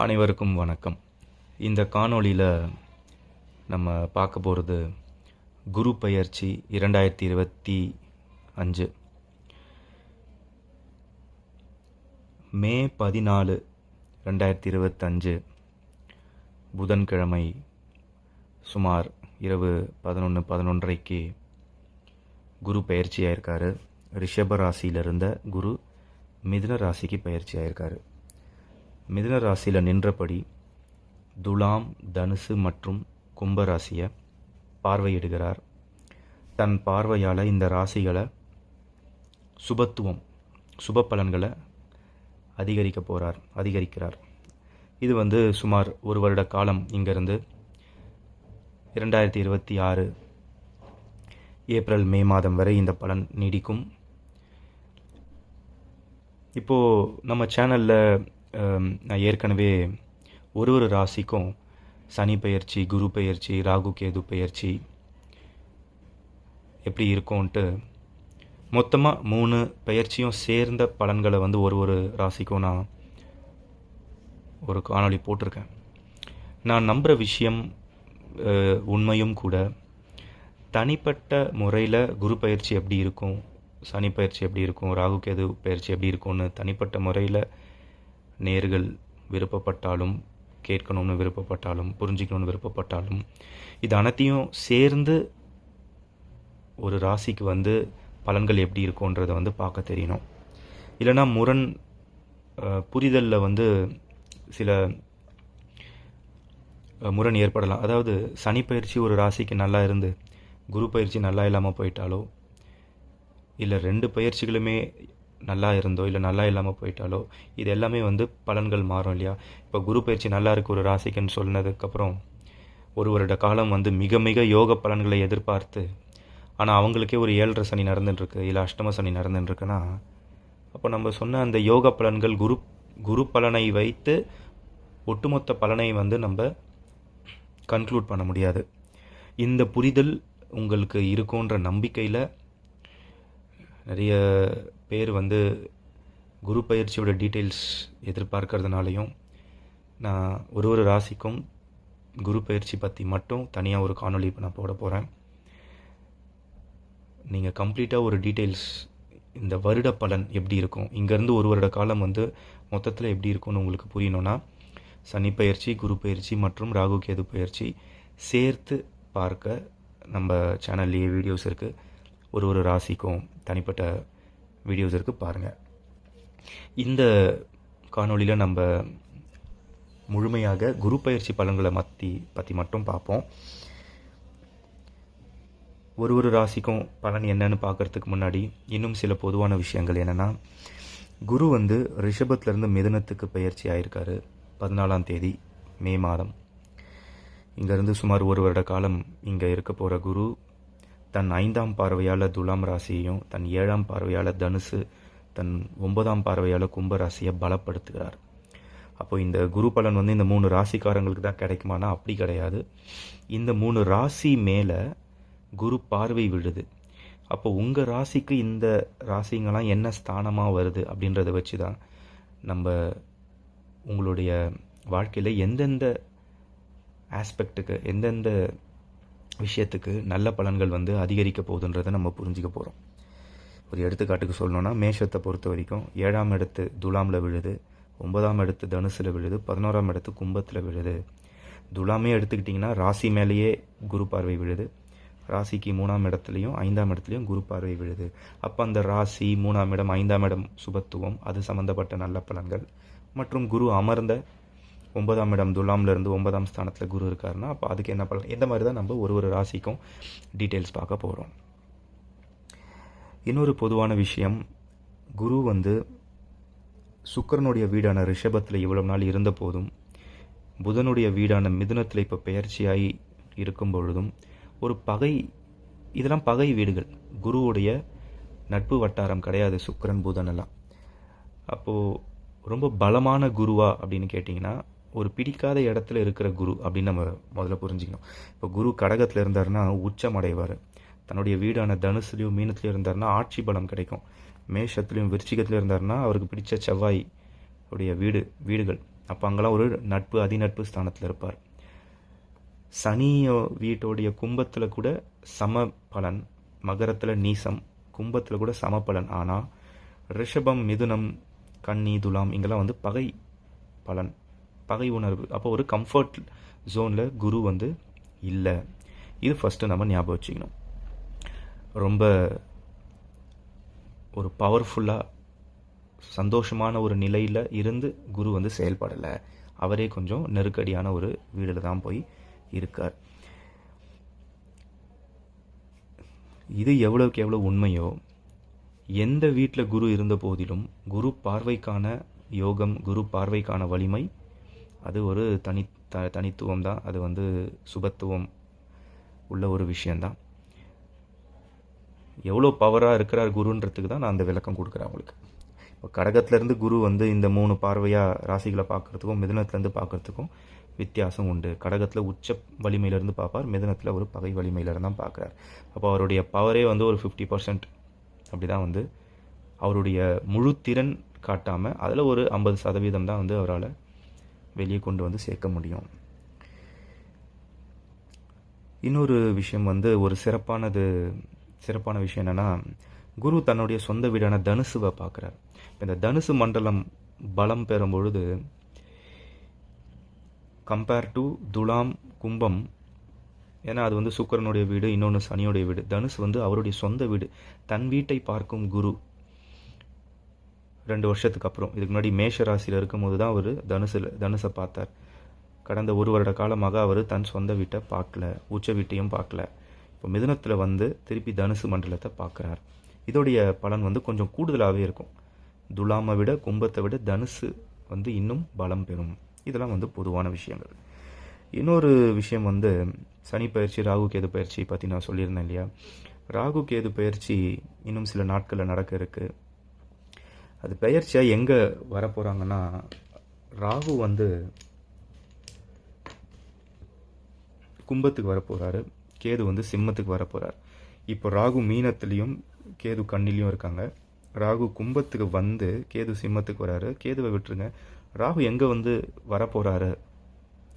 அனைவருக்கும் வணக்கம். இந்த காணொளியில் நம்ம பார்க்க போகிறது குரு பெயர்ச்சி 2025 மே 14, 2025 புதன்கிழமை சுமார் இரவு 11:11:30க்கு குரு பயிற்சி ஆயிருக்காரு. ரிஷப ராசியில் இருந்த குரு மிதுன ராசிக்கு பயிற்சி ஆயிருக்காரு. மிதுன ராசியில் நின்றபடி துலாம், தனுசு மற்றும் கும்ப ராசியை பார்வையிடுகிறார். தன் பார்வையால் இந்த ராசிகளை சுப பலன்களை அதிகரிக்கிறார். இது சுமார் ஒரு வருட காலம் இங்கிருந்து 2026 ஏப்ரல் மே மாதம் வரை இந்த பலன் நீடிக்கும். இப்போது நம்ம சேனலில் நான் ஏற்கனவே ஒரு ராசிக்கும் சனி பெயர்ச்சி, குரு பெயர்ச்சி, ராகு கேது பெயர்ச்சி எப்படி இருக்கும்ன்ட்டு மொத்தமாக 3 பெயர்ச்சியும் சேர்ந்த பலன்களை ஒரு ராசிக்கும் நான் ஒரு காணொளி போட்டிருக்கேன். நான் நம்புகிற விஷயம் உண்மையும் கூட. தனிப்பட்ட முறையில் குரு பயிற்சி எப்படி இருக்கும், சனி பயிற்சி எப்படி இருக்கும், ராகு கேது பயிற்சி எப்படி இருக்கும்னு தனிப்பட்ட முறையில் நேர்கள் விருப்பப்பட்டாலும், கேட்கணும்னு விருப்பப்பட்டாலும், புரிஞ்சிக்கணும்னு விருப்பப்பட்டாலும், இது அனைத்தையும் சேர்ந்து ஒரு ராசிக்கு பலன்கள் எப்படி இருக்கும்ன்றதை பார்க்க தெரியணும். இல்லைனா புரிதலில் சில முரண் ஏற்படலாம். அதாவது சனி பயிற்சி ஒரு ராசிக்கு நல்லா இருந்து குரு பயிற்சி நல்லா இல்லாமல் போயிட்டாலோ, இல்லை 2 பயிற்சிகளுமே நல்லா இருந்தோ இல்லை நல்லா இல்லாமல் போயிட்டாலோ, இது எல்லாமே பலன்கள் மாறும் இல்லையா. இப்போ குரு பயிற்சி நல்லா இருக்குது ஒரு ராசிக்குன்னு சொன்னதுக்கப்புறம் ஒரு வருட காலம் மிக மிக யோக பலன்களை எதிர்பார்த்து, ஆனால் அவங்களுக்கே ஒரு 7.5 சனி நடந்துட்டுருக்கு, இல்லை அஷ்டம சனி நடந்துட்டுருக்குன்னா, அப்போ நம்ம சொன்ன அந்த யோக பலன்கள் குரு பலனை வைத்து ஒட்டுமொத்த பலனை நம்ம கன்க்ளூட் பண்ண முடியாது. இந்த புரிதல் உங்களுக்கு இருக்குன்ற நம்பிக்கையில் நிறைய பேர் குரு பயிற்சியோட டீட்டெயில்ஸ் எதிர்பார்க்கறதுனாலையும் நான் ஒரு ராசிக்கும் குரு பயிற்சி பற்றி மட்டும் தனியாக ஒரு காணொளி இப்போ நான் போட போகிறேன். நீங்கள் கம்ப்ளீட்டாக ஒரு டீட்டெயில்ஸ், இந்த வருட பலன் எப்படி இருக்கும், இங்கேருந்து ஒரு வருட காலம் மொத்தத்தில் எப்படி இருக்கும்னு உங்களுக்கு புரியணுன்னா சனி பயிற்சி, குரு பயிற்சி மற்றும் ராகு கேது பயிற்சி சேர்த்து பார்க்க நம்ம சேனல்லையே வீடியோஸ் இருக்குது. ஒரு ராசிக்கும் தனிப்பட்ட வீடியோஸ் இருக்குது, பாருங்கள். இந்த காணொளியில் நம்ம முழுமையாக குரு பயிற்சி பலன்களை பற்றி மட்டும் பார்ப்போம். ஒரு ராசிக்கும் பலன் என்னன்னு பார்க்கறதுக்கு முன்னாடி இன்னும் சில பொதுவான விஷயங்கள் என்னென்னா, குரு ரிஷபத்திலேருந்து மிதுனத்துக்கு பயிற்சி ஆயிருக்காரு 14ஆம் தேதி மே மாதம். இங்கேருந்து சுமார் ஒரு வருட காலம் இங்கே இருக்க போகிற குரு தன் 5ஆம் பார்வையால் துலாம் ராசியையும், தன் 7ஆம் பார்வையால் தனுசு, தன் 9ஆம் பார்வையால் கும்ப ராசியை பலப்படுத்துகிறார். அப்போ இந்த குரு பலன் இந்த 3 ராசிக்காரங்களுக்கு தான் கிடைக்குமானா அப்படி கிடையாது. இந்த 3 ராசி மேலே குரு பார்வை விழுது. அப்போ உங்கள் ராசிக்கு இந்த ராசிங்கெல்லாம் என்ன ஸ்தானமாக வருது அப்படின்றத வச்சு தான் நம்ம உங்களுடைய வாழ்க்கையில் எந்தெந்த ஆஸ்பெக்டுக்கு, எந்தெந்த விஷயத்துக்கு நல்ல பலன்கள் அதிகரிக்க போகுதுன்றதை நம்ம புரிஞ்சிக்க போகிறோம். ஒரு எடுத்துக்காட்டுக்கு சொல்லணுன்னா, மேஷத்தை பொறுத்த வரைக்கும் 7ஆம் இடத்து துலாமில் விழுது, 9ஆம் இடத்து தனுசில் விழுது, 11ஆம் இடத்து கும்பத்தில் விழுது. துலாமே எடுத்துக்கிட்டிங்கன்னா ராசி மேலேயே குரு பார்வை விழுது. ராசிக்கு 3ஆம் இடத்துலையும் 5ஆம் இடத்துலையும் குரு பார்வை விழுது. அப்போ அந்த ராசி, 3ஆம் இடம், 5ஆம் இடம் சுபத்துவம், அது சம்மந்தப்பட்ட நல்ல பலன்கள். மற்றும் குரு அமர்ந்த 9ஆம் இடம் துலாமில் இருந்து 9ஆம் ஸ்தானத்தில் குரு இருக்காருன்னா அப்போ அதுக்கு என்ன பலன், இந்த மாதிரி தான் நம்ம ஒரு ராசிக்கும் டீட்டெயில்ஸ் பார்க்க போகிறோம். இன்னொரு பொதுவான விஷயம், குரு சுக்கிரனுடைய வீடான ரிஷபத்தில் இவ்வளவு நாள் இருந்த போதும், புதனுடைய வீடான மிதுனத்தில் இப்போ பெயர்ச்சியாகி இருக்கும் பொழுதும் ஒரு பகை, இதெல்லாம் பகை வீடுகள், குருவுடைய நட்பு வட்டாரம் கிடையாது சுக்கிரன் புதன் எல்லாம். அப்போது ரொம்ப பலமான குருவா அப்படின்னு கேட்டிங்கன்னா, ஒரு பிடிக்காத இடத்துல இருக்கிற குரு அப்படின்னு நம்ம முதல்ல புரிஞ்சுக்கணும். இப்போ குரு கடகத்தில் இருந்தாருன்னா உச்சம் அடைவார். தன்னுடைய வீடான தனுசுலையும் மீனத்துலையும் இருந்தாருன்னா ஆட்சி பலம் கிடைக்கும். மேஷத்துலையும் விருச்சிகத்துலையும் இருந்தாருன்னா அவருக்கு பிடிச்ச செவ்வாய் உடைய வீடுகள் அப்போ அங்கெல்லாம் ஒரு நட்பு அதிநட்பு ஸ்தானத்தில் இருப்பார். சனி வீட்டோடைய கும்பத்தில் கூட சம பலன், மகரத்தில் நீசம், கும்பத்தில் கூட சம பலன். ஆனால் ரிஷபம், மிதுனம், கன்னி, துலாம் இங்கெல்லாம் வந்து பகை பலன், பகை உணர்வு. அப்போ ஒரு கம்ஃபர்ட் ஜோனில் குரு வந்து இல்லை. இது ஃபஸ்ட்டு நம்ம ஞாபகம் வச்சுக்கணும். ரொம்ப ஒரு பவர்ஃபுல்லாக சந்தோஷமான ஒரு நிலையில் இருந்து குரு வந்து செயல்படலை. அவரே கொஞ்சம் நெருக்கடியான ஒரு வீடில் தான் போய் இருக்கார். இது எவ்வளோக்கு எவ்வளோ உண்மையோ, எந்த வீட்டில் குரு இருந்த போதிலும் குரு பார்வைக்கான யோகம், குரு பார்வைக்கான வலிமை அது ஒரு தனித்துவம் தான். அது வந்து சுபத்துவம் உள்ள ஒரு விஷயந்தான். எவ்வளோ பவராக இருக்கிறார் குருன்றதுக்கு தான் நான் அந்த விளக்கம் கொடுக்குறேன் உங்களுக்கு. இப்போ கடகத்துலேருந்து குரு வந்து இந்த 3 பார்வையாக ராசிகளை பார்க்குறதுக்கும் மிதுனத்துலேருந்து பார்க்குறதுக்கும் வித்தியாசம் உண்டு. கடகத்தில் உச்ச வலிமையிலேருந்து பார்ப்பார், மிதுனத்தில் ஒரு பகை வலிமையிலேருந்து தான் பார்க்குறார். அப்போ அவருடைய பவரே வந்து ஒரு 50% அப்படி தான் வந்து அவருடைய முழு திறன் காட்டாமல் அதில் ஒரு 50% தான் வந்து அவரால் வெளியே கொண்டு வந்து சேர்க்க முடியும். இன்னொரு விஷயம் வந்து ஒரு சிறப்பான விஷயம் என்னென்னா, குரு தன்னுடைய சொந்த வீடான தனுசுவை பார்க்குறார். இப்போ இந்த தனுசு மண்டலம் பலம் பெறும் பொழுது கம்பேர் டு துலாம், கும்பம், ஏன்னா அது வந்து சுக்கிரனுடைய வீடு, இன்னொன்று சனியோடைய வீடு. தனுசு வந்து அவருடைய சொந்த வீடு. தன் வீட்டை பார்க்கும் குரு 2 வருஷத்துக்கு அப்புறம், இதுக்கு முன்னாடி மேஷ ராசியில் இருக்கும்போது தான் அவர் தனுசை பார்த்தார். கடந்த 1 வருட காலமாக அவர் தன் சொந்த வீட்டை பார்க்கல, உச்ச வீட்டையும் பார்க்கல. இப்போ மிதுனத்தில் வந்து திருப்பி தனுசு மண்டலத்தை பார்க்குறார். இதோடைய பலன் வந்து கொஞ்சம் கூடுதலாகவே இருக்கும். துலாமை விட, கும்பத்தை விட தனுசு வந்து இன்னும் பலம் பெறும். இதெல்லாம் வந்து பொதுவான விஷயங்கள். இன்னொரு விஷயம் வந்து சனி பயிற்சி, ராகு கேது பயிற்சி பற்றி நான் சொல்லியிருந்தேன் இல்லையா. ராகு கேது பயிற்சி இன்னும் சில நாட்களில் நடக்க இருக்குது. அது பயிற்சியாக எங்கே வரப்போகிறாங்கன்னா, ராகு வந்து கும்பத்துக்கு வரப்போகிறாரு, கேது வந்து சிம்மத்துக்கு வரப்போகிறார். இப்போ ராகு மீனத்துலேயும் கேது கண்ணிலையும் இருக்காங்க. ராகு கும்பத்துக்கு வந்து கேது சிம்மத்துக்கு வராரு. கேதுவை விட்டுருங்க, ராகு எங்கே வந்து வரப்போகிறாரு,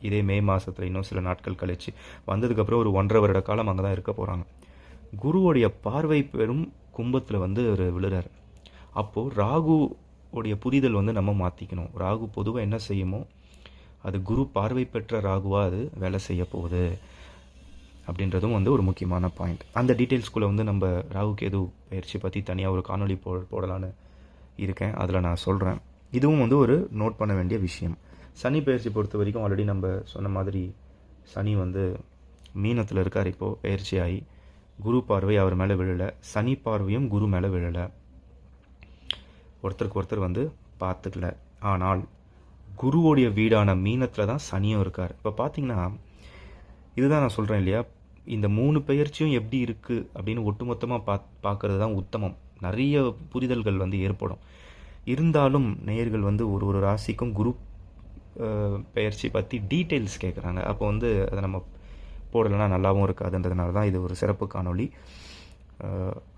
இதே மே மாதத்தில் இன்னும் சில நாட்கள் கழிச்சு வந்ததுக்கப்புறம் ஒரு 1.5 வருட காலம் அங்கே தான் இருக்க போகிறாங்க. குருவோடைய பார்வை பெறும் கும்பத்தில் வந்து ஒரு விழுறார். அப்போது ராகுவோடைய புரிதல் வந்து நம்ம மாற்றிக்கணும். ராகு பொதுவாக என்ன செய்யுமோ அது குரு பார்வை பெற்ற ராகுவாக அது வேலை செய்ய போகுது அப்படின்றதும் வந்து ஒரு முக்கியமான பாயிண்ட். அந்த டீட்டெயில்ஸ்குள்ளே வந்து நம்ம ராகு கேது பயிற்சி பற்றி தனியாக ஒரு காணொலி போடலான்னு இருக்கேன், அதில் நான் சொல்கிறேன். இதுவும் வந்து ஒரு நோட் பண்ண வேண்டிய விஷயம். சனி பயிற்சி பொறுத்த வரைக்கும் ஆல்ரெடி நம்ம சொன்ன மாதிரி சனி வந்து மீனத்தில் இருக்கார். இப்போது பயிற்சி ஆகி குரு பார்வை அவர் மேலே விழலை, சனி பார்வையும் குரு மேலே விழலை, ஒருத்தருக்கு ஒருத்தர் வந்து பார்த்துக்கல. ஆனால் குருவோடைய வீடான மீனத்தில் தான் சனியும் இருக்கார். இப்போ பார்த்தீங்கன்னா இதுதான் நான் சொல்கிறேன் இல்லையா, இந்த 3 பயிற்சியும் எப்படி இருக்குது அப்படின்னு ஒட்டுமொத்தமாக பார்க்கறது தான் உத்தமம். நிறைய புரிதல்கள் வந்து ஏற்படும். இருந்தாலும் நேயர்கள் வந்து ஒரு ராசிக்கும் குரு பயிற்சி பற்றி டீட்டெயில்ஸ் கேட்குறாங்க. அப்போ வந்து அதை நம்ம போடலைன்னா நல்லாவும் இருக்காதுன்றதுனால தான் இது ஒரு சிறப்பு காணொளி.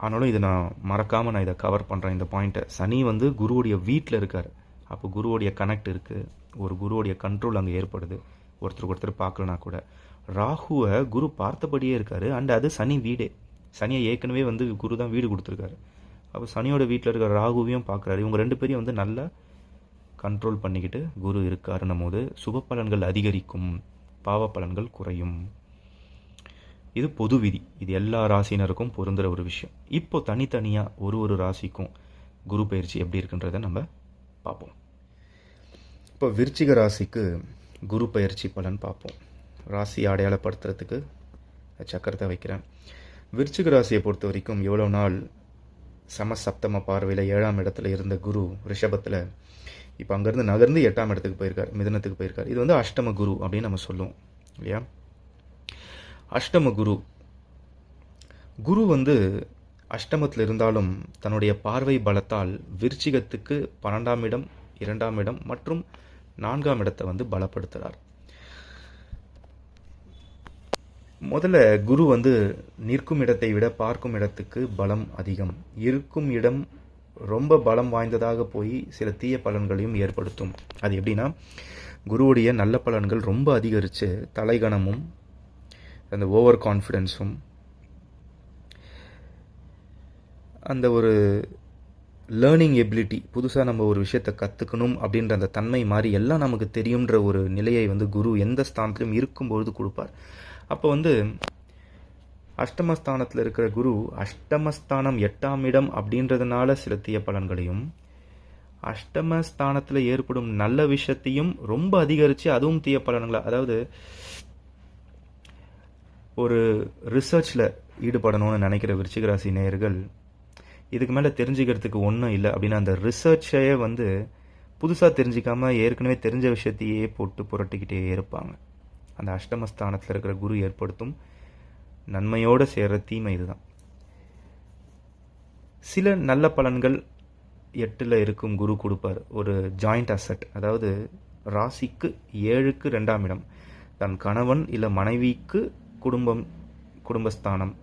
ஆனாலும் இதை நான் மறக்காமல் நான் இதை கவர் பண்ணுறேன், இந்த பாயிண்ட்டை. சனி வந்து குருவுடைய வீட்டில் இருக்கார். அப்போ குருவோடைய கனெக்ட் இருக்குது, ஒரு குருவோடைய கண்ட்ரோல் அங்கே ஏற்படுது, ஒருத்தருக்கு ஒருத்தர் பார்க்கலனா கூட. ராகுவை குரு பார்த்தபடியே இருக்கார், அண்ட் அது சனி வீடே. சனியை ஏற்கனவே வந்து குரு தான் வீடு கொடுத்துருக்காரு. அப்போ சனியோட வீட்டில் இருக்கிற ராகுவையும் பார்க்குறாரு. இவங்க 2 பேரையும் வந்து நல்லா கண்ட்ரோல் பண்ணிக்கிட்டு குரு இருக்காருன்னும் போது சுப பலன்கள் அதிகரிக்கும், பாவ பலன்கள் குறையும். இது பொது விதி, இது எல்லா ராசினருக்கும் பொருந்துகிற ஒரு விஷயம். இப்போ தனித்தனியாக ஒரு ராசிக்கும் குரு பயிற்சி எப்படி இருக்குன்றதை நம்ம பார்ப்போம். இப்போ விருச்சிக ராசிக்கு குரு பயிற்சி பலன் பார்ப்போம். ராசி அடையாளப்படுத்துறதுக்கு சக்கரத்தை வைக்கிறேன். விருச்சிக ராசியை பொறுத்த வரைக்கும் எவ்வளோ நாள் சமசப்தம பார்வையில் 7ஆம் இடத்துல இருந்த குரு ரிஷபத்தில் இப்போ அங்கேருந்து நகர்ந்து 8ஆம் இடத்துக்கு போயிருக்கார், மிதுனத்துக்கு போயிருக்கார். இது வந்து அஷ்டம குரு அப்படின்னு நம்ம சொல்லுவோம் இல்லையா. அஷ்டம குரு வந்து அஷ்டமத்தில் இருந்தாலும் தன்னுடைய பார்வை பலத்தால் விருச்சிகத்துக்கு 12ஆம் இடம், 2ஆம் இடம் மற்றும் 4ஆம் இடத்தை வந்து பலப்படுத்துகிறார். முதல்ல குரு வந்து நிற்கும் இடத்தை விட பார்க்கும் இடத்துக்கு பலம் அதிகம். இருக்கும் இடம் ரொம்ப பலம் வாய்ந்ததாக போய் சில தீய பலன்களையும் ஏற்படுத்தும். அது எப்படின்னா, குருவுடைய நல்ல பலன்கள் ரொம்ப அதிகரித்து தலைகணமும் அந்த ஓவர் கான்ஃபிடென்ஸும் அந்த ஒரு லேர்னிங் எபிலிட்டி, புதுசாக நம்ம ஒரு விஷயத்தை கற்றுக்கணும் அப்படின்ற அந்த தன்மை மாதிரி எல்லாம் நமக்கு தெரியுன்ற ஒரு நிலையை வந்து குரு எந்த ஸ்தானத்திலும் இருக்கும்பொழுது கொடுப்பார். அப்போ வந்து அஷ்டமஸ்தானத்தில் இருக்கிற குரு, அஷ்டமஸ்தானம் 8ஆம் இடம் அப்படின்றதுனால சில தீய பலன்களையும், அஷ்டமஸ்தானத்தில் ஏற்படும் நல்ல விஷயத்தையும் ரொம்ப அதிகரித்து அதுவும் தீய பலன்களை, அதாவது ஒரு ரிசர்ச்சில் ஈடுபடணும்னு நினைக்கிற விருச்சிக ராசி நேயர்கள் இதுக்கு மேலே தெரிஞ்சுக்கிறதுக்கு ஒன்றும் இல்லை அப்படின்னு அந்த ரிசர்ச்சையே வந்து புதுசாக தெரிஞ்சிக்காம ஏற்கனவே தெரிஞ்ச விஷயத்தையே போட்டு புரட்டிக்கிட்டே இருப்பாங்க. அந்த அஷ்டமஸ்தானத்தில் இருக்கிற குரு ஏற்படுத்தும் நன்மையோடு சேர்கிற தீமை இதுதான். சில நல்ல பலன்கள் 8ல் இருக்கும் குரு கொடுப்பார். ஒரு ஜாயிண்ட் அசட், அதாவது ராசிக்கு 7க்கு 2ஆம் இடம், தன் கணவன் இல்லை மனைவிக்கு குடும்பஸ்தானம்,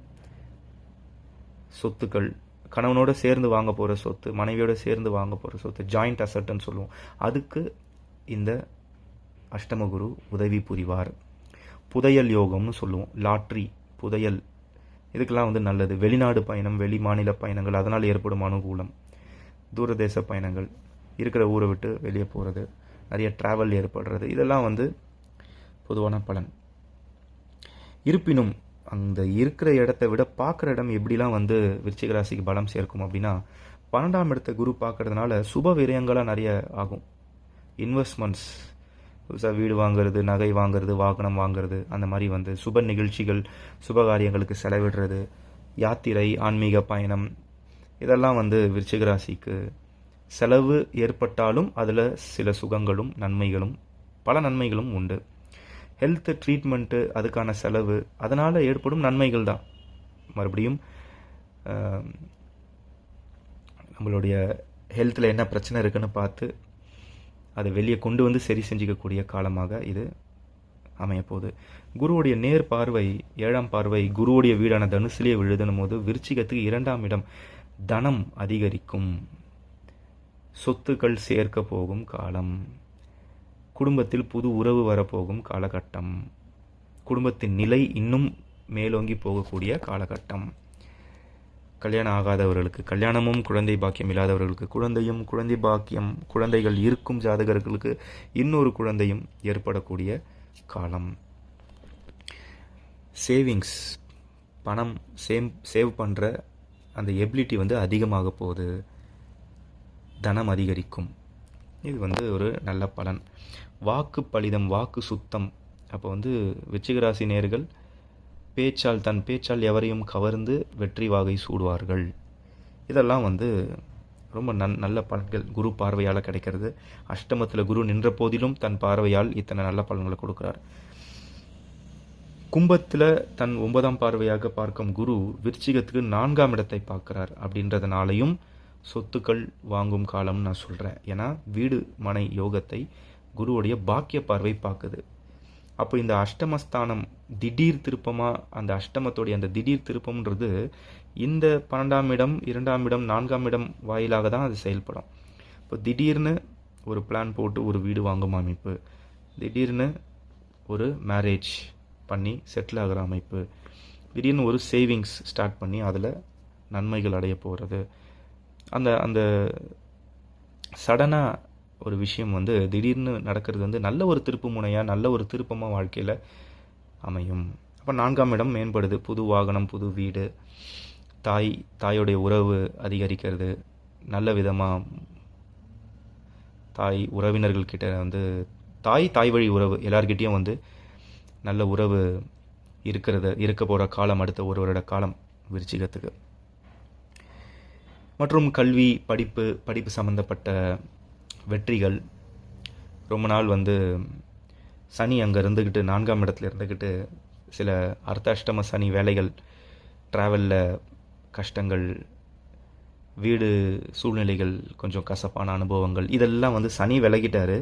சொத்துக்கள், கணவனோடு சேர்ந்து வாங்க போகிற சொத்து, மனைவியோடு சேர்ந்து வாங்க போகிற சொத்து, ஜாயிண்ட் அசட்டுன்னு சொல்லுவோம். அதுக்கு இந்த அஷ்டமகுரு உதவி புரிவார். புதையல் யோகம்னு சொல்லுவோம், லாட்ரி, புதையல், இதுக்கெல்லாம் வந்து நல்லது. வெளிநாடு பயணம், வெளி மாநில பயணங்கள், அதனால் ஏற்படும் அனுகூலம், தூரதேச பயணங்கள், இருக்கிற ஊரை விட்டு வெளியே போகிறது, நிறைய ட்ராவல் ஏற்படுறது, இதெல்லாம் வந்து பொதுவான பலன். இருப்பினும் அந்த இருக்கிற இடத்த விட பார்க்குற இடம் எப்படிலாம் வந்து விருச்சிக ராசிக்கு பலம் சேர்க்கும் அப்படின்னா, 12ஆம் இடத்தை குரு பார்க்கறதுனால சுப விரயங்களாக நிறைய ஆகும். இன்வெஸ்ட்மெண்ட்ஸ், புதுசாக வீடு வாங்குறது, நகை வாங்குறது, வாகனம் வாங்குறது, அந்த மாதிரி வந்து சுப நிகழ்ச்சிகள், சுபகாரியங்களுக்கு செலவிடுறது, யாத்திரை, ஆன்மீக பயணம், இதெல்லாம் வந்து விருச்சிக ராசிக்கு செலவு ஏற்பட்டாலும் அதில் சில சுகங்களும் நன்மைகளும் பல நன்மைகளும் உண்டு. ஹெல்த் ட்ரீட்மெண்ட்டு, அதுக்கான செலவு, அதனால் ஏற்படும் நன்மைகள் தான். மறுபடியும் நம்மளுடைய ஹெல்த்தில் என்ன பிரச்சனை இருக்குன்னு பார்த்து அதை வெளியே கொண்டு வந்து சரி செஞ்சிக்கக்கூடிய காலமாக இது அமையப்போகுது. குருவுடைய நேர் பார்வை, 7ஆம் பார்வை குருவுடைய வீடான தனுசிலே விழுதுனும் போது விருச்சிகத்துக்கு 2ஆம் இடம், தனம் அதிகரிக்கும், சொத்துக்கள் சேர்க்க போகும் காலம், குடும்பத்தில் புது உறவு வரப்போகும் காலகட்டம், குடும்பத்தின் நிலை இன்னும் மேலோங்கி போகக்கூடிய காலகட்டம், கல்யாணம் ஆகாதவர்களுக்கு கல்யாணமும், குழந்தை பாக்கியம் இல்லாதவர்களுக்கு குழந்தையும், குழந்தை பாக்கியம், குழந்தைகள் இருக்கும் ஜாதகர்களுக்கு இன்னொரு குழந்தையும் ஏற்படக்கூடிய காலம். சேவிங்ஸ், பணம் சேவ் பண்ணுற அந்த எபிலிட்டி வந்து அதிகமாக போகுது, தனம் அதிகரிக்கும். இது வந்து ஒரு நல்ல பலன். வாக்கு பலிதம், வாக்கு சுத்தம். அப்போ வந்து விருச்சிக ராசி நேயர்கள் தன் பேச்சால் எவரையும் கவர்ந்து வெற்றி வாகை சூடுவார்கள். இதெல்லாம் வந்து ரொம்ப நல்ல பலன்கள் குரு பார்வையால் கிடைக்கிறது. அஷ்டமத்தில் குரு நின்ற போதிலும் தன் பார்வையால் இத்தனை நல்ல பலன்களை கொடுக்குறார். கும்பத்தில் தன் 9ஆம் பார்வையாக பார்க்கும் குரு விருச்சிகத்துக்கு 4ஆம் இடத்தை பார்க்குறார். அப்படின்றதுனாலையும் சொத்துக்கள் வாங்கும் காலம்னு நான் சொல்கிறேன். ஏன்னா வீடு மனை யோகத்தை குருவுடைய பாக்கிய பார்வை பார்க்குது. அப்போ இந்த அஷ்டமஸ்தானம் திடீர் திருப்பமாக, அந்த அஷ்டமத்தோடைய அந்த திடீர் திருப்பம்ன்றது இந்த 12ஆம் இடம், 2ஆம் இடம், 4ஆம் இடம் வாயிலாக தான் அது செயல்படும். இப்போ திடீர்னு ஒரு பிளான் போட்டு ஒரு வீடு வாங்கும் அமைப்பு, திடீர்னு ஒரு மேரேஜ் பண்ணி செட்டில் ஆகிற அமைப்பு, திடீர்னு ஒரு சேவிங்ஸ் ஸ்டார்ட் பண்ணி அதில் நன்மைகள் அடைய போகிறது, அந்த அந்த சடனாக ஒரு விஷயம் வந்து திடீர்னு நடக்கிறது வந்து நல்ல ஒரு திருப்பு முனையாக, நல்ல ஒரு திருப்பமாக வாழ்க்கையில் அமையும். அப்போ 4ஆம் இடம் மேம்படுது, புது வாகனம், புது வீடு, தாயோடைய உறவு அதிகரிக்கிறது, நல்ல விதமாக தாய் உறவினர்கள்கிட்ட வந்து தாய் வழி உறவு எல்லார்கிட்டையும் வந்து நல்ல உறவு இருக்க போகிற காலம் அடுத்த ஒரு வருட காலம் விருச்சிகத்துக்கு. மற்றும் கல்வி, படிப்பு சம்மந்தப்பட்ட வெற்றிகள். ரொம்ப நாள் வந்து சனி அங்கே இருந்துக்கிட்டு 4ஆம் இடத்துல இருந்துக்கிட்டு சில அர்த்தாஷ்டம சனி வேலைகள், ட்ராவலில் கஷ்டங்கள், வீடு சூழ்நிலைகள், கொஞ்சம் கசப்பான அனுபவங்கள், இதெல்லாம் வந்து சனி விலகிட்டார்.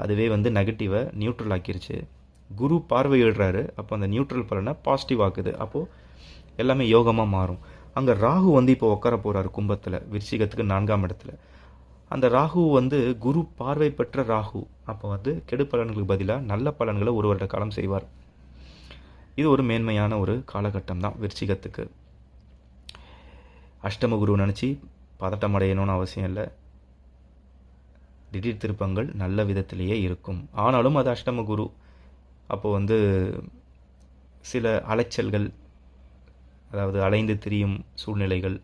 அதுவே வந்து நெகட்டிவை நியூட்ரல் ஆக்கிருச்சு. குரு பார்வையிடுறாரு. அப்போ அந்த நியூட்ரல் பலனை பாசிட்டிவ் ஆக்குது. அப்போது எல்லாமே யோகமாக மாறும். அங்கே ராகு வந்து இப்போ உட்கார போகிறார் கும்பத்தில், விருச்சிகத்துக்கு 4ஆம் இடத்துல. அந்த ராகு வந்து குரு பார்வை பெற்ற ராகு. அப்போ வந்து கெடு பலன்களுக்கு பதிலாக நல்ல பலன்களை ஒரு வருட காலம் செய்வார். இது ஒரு மேன்மையான ஒரு காலகட்டம் தான் விருச்சிகத்துக்கு. அஷ்டம குரு நினச்சி பதட்டம் அடையணும்னு அவசியம் இல்லை. திடீர் திருப்பங்கள் நல்ல விதத்திலேயே இருக்கும். ஆனாலும் அது அஷ்டம குரு. அப்போது வந்து சில அலைச்சல்கள், அதாவது அலைந்து திரியும் சூழ்நிலைகள்,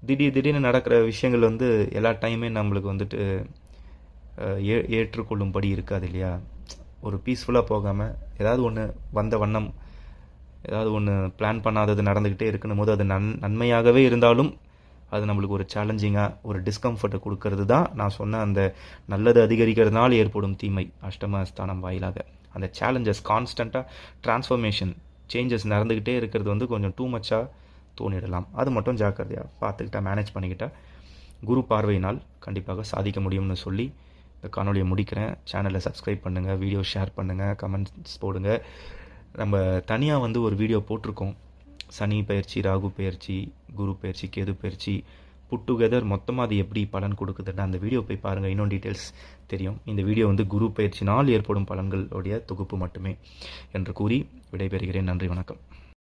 திடீர்னு நடக்கிற விஷயங்கள் வந்து எல்லா டைமே நம்மளுக்கு வந்துட்டு ஏற்றுக்கொள்ளும்படி இருக்காது இல்லையா. ஒரு பீஸ்ஃபுல்லாக போகாமல் ஏதாவது ஒன்று வந்த வண்ணம், ஏதாவது ஒன்று பிளான் பண்ணாதது நடந்துக்கிட்டே இருக்கணும் போது அது நன்மையாகவே இருந்தாலும் அது நம்மளுக்கு ஒரு சேலஞ்சிங்காக ஒரு டிஸ்கம்ஃபர்ட்டை கொடுக்கறது தான் நான் சொன்ன அந்த நல்லது அதிகரிக்கிறதுனால ஏற்படும் தீமை. அஷ்டமஸ்தானம் வாயிலாக அந்த சேலஞ்சஸ், கான்ஸ்டண்ட்டாக டிரான்ஸ்ஃபர்மேஷன், சேஞ்சஸ் நடந்துக்கிட்டே இருக்கிறது வந்து கொஞ்சம் டூ மச்சாக தோணிடலாம். அது மட்டும் ஜாக்கிரதையாக பார்த்துக்கிட்டா, மேனேஜ் பண்ணிக்கிட்டால் குரு பார்வையினால் கண்டிப்பாக சாதிக்க முடியும்னு சொல்லி இந்த காணொலியை முடிக்கிறேன். சேனலை சப்ஸ்கிரைப் பண்ணுங்கள், வீடியோ ஷேர் பண்ணுங்கள், கமெண்ட்ஸ் போடுங்க. நம்ம தனியாக வந்து ஒரு வீடியோ போட்டிருக்கோம். சனி பயிற்சி, ராகு பயிற்சி, குரு பயிற்சி, கேது பயிற்சி புட் டுகெதர் மொத்தமாக அது எப்படி பலன் கொடுக்குதுன்னு அந்த வீடியோ போய் பாருங்கள், இன்னும் டீட்டெயில்ஸ் தெரியும். இந்த வீடியோ வந்து குரு பயிற்சினால் ஏற்படும் பலன்களுடைய தொகுப்பு மட்டுமே என்று கூறி விடைபெறுகிறேன். நன்றி, வணக்கம்.